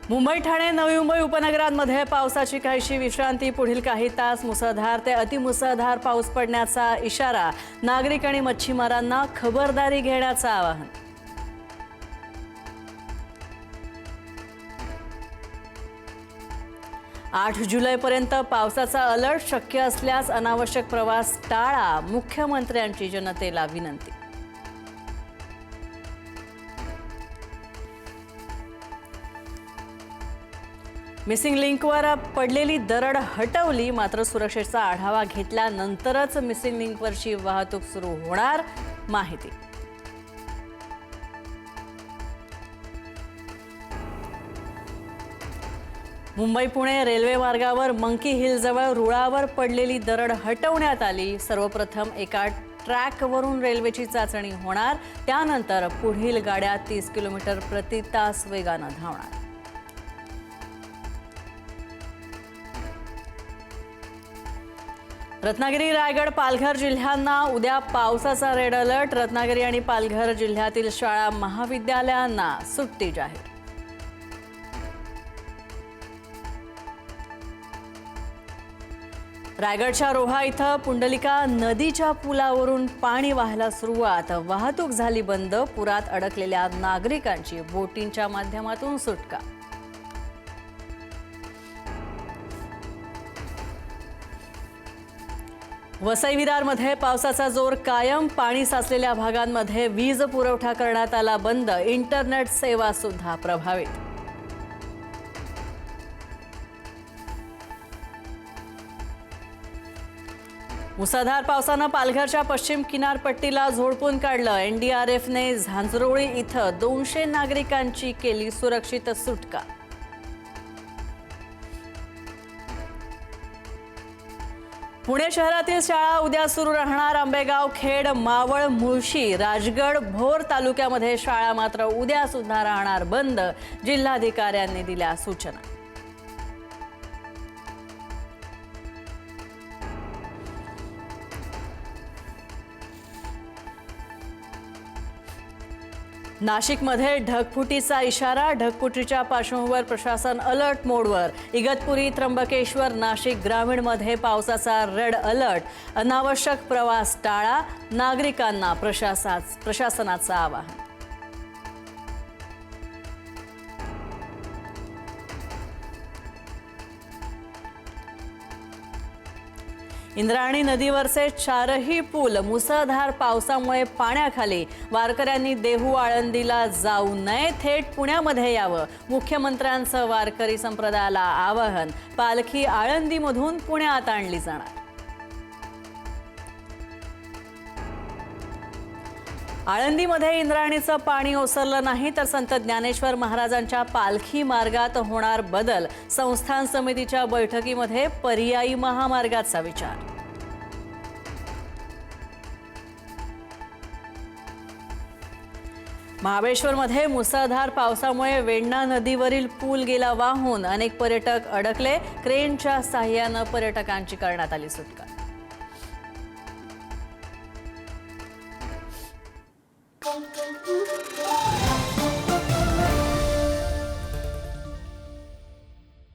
मुंबई ठाणे नवी मुंबई उपनगरांमध्ये पावसाची काहीशी विश्रांती। पुढील काही तास मुसळधार ते अतिमुसळधार पाऊस पडण्याचा इशारा। नागरिक आणि मच्छीमारांना खबरदारी घेण्याचं आवाहन। आठ जुलैपर्यंत पावसाचा अलर्ट। शक्य असल्यास अनावश्यक प्रवास टाळा। मुख्यमंत्र्यांची जनतेला विनंती। मिसिंग लिंकवर पडलेली दरड हटवली, मात्र सुरक्षेचा आढावा घेतल्यानंतरच मिसिंग लिंकवरची वाहतूक सुरू होणार। माहिती। मुंबई पुणे रेल्वे मार्गावर मंकी हिल जवळ रुळावर पडलेली दरड हटवण्यात आली। सर्वप्रथम एका ट्रॅकवरून रेल्वेची चाचणी होणार, त्यानंतर पुढील गाड्या 30 किलोमीटर प्रति तास वेगाने धावणार। रत्नागिरी, रायगड, पालघर जिल्ह्यांना उद्या पावसाचा रेड अलर्ट। रत्नागिरी आणि पालघर जिल्ह्यातील शाळा महाविद्यालयांना सुट्टी जाहीर। रायगडच्या रोहा इथं पुंडलिका नदीच्या पुलावरून पाणी वाहायला सुरुवात। वाहतूक झाली बंद। पुरात अडकलेल्या नागरिकांची बोटींच्या माध्यमातून सुटका। वसई विरारमध्ये पावसाचा जोर कायम। पाणी साचलेल्या भागांमध्ये वीज पुरवठा करण्यात आला बंद। इंटरनेट सेवा सुद्धा प्रभावित। मुसळधार पावसानं पालघरच्या पश्चिम किनारपट्टीला झोडपून काढलं। एनडीआरएफने झांझरोळी इथं 200 नागरिकांची केली सुरक्षित सुटका। पुणे शहरातील शाळा उद्या सुरू राहणार। आंबेगाव, खेड, मावळ, मुळशी, राजगड, भोर तालुक्यामध्ये शाळा मात्र उद्या सुद्धा राहणार बंद। जिल्हाधिकाऱ्यांनी दिल्या सूचना। नाशिकमध्ये ढगफुटीचा इशारा। ढगफुटीच्या पार्श्वभूमीवर प्रशासन अलर्ट मोडवर। इगतपुरी, त्र्यंबकेश्वर, नाशिक ग्रामीणमध्ये पावसाचा रेड अलर्ट। अनावश्यक प्रवास टाळा। नागरिकांना प्रशासनाचं आवाहन। इंद्रायणी नदीवरचे 4ही पूल मुसळधार पावसामुळे पाण्याखाली। वारकऱ्यांनी देहू, आळंदीला जाऊ नये, थेट पुण्यामध्ये यावं। मुख्यमंत्र्यांचं वारकरी संप्रदायाला आवाहन। पालखी आळंदीमधून पुण्यात आणली जाणार। आळंदीमध्ये इंद्रायणीचं पाणी ओसरलं नाही, तर संत ज्ञानेश्वर महाराजांच्या पालखी मार्गात होणार बदल। संस्थान समितीच्या बैठकीमध्ये पर्यायी महामार्गाचा विचार। महाबळेश्वरमध्ये मुसळधार पावसामुळे वेण्णा नदीवरील पूल गेला वाहून। अनेक पर्यटक अडकले। क्रेनच्या साहाय्यानं पर्यटकांची करण्यात आली सुटका।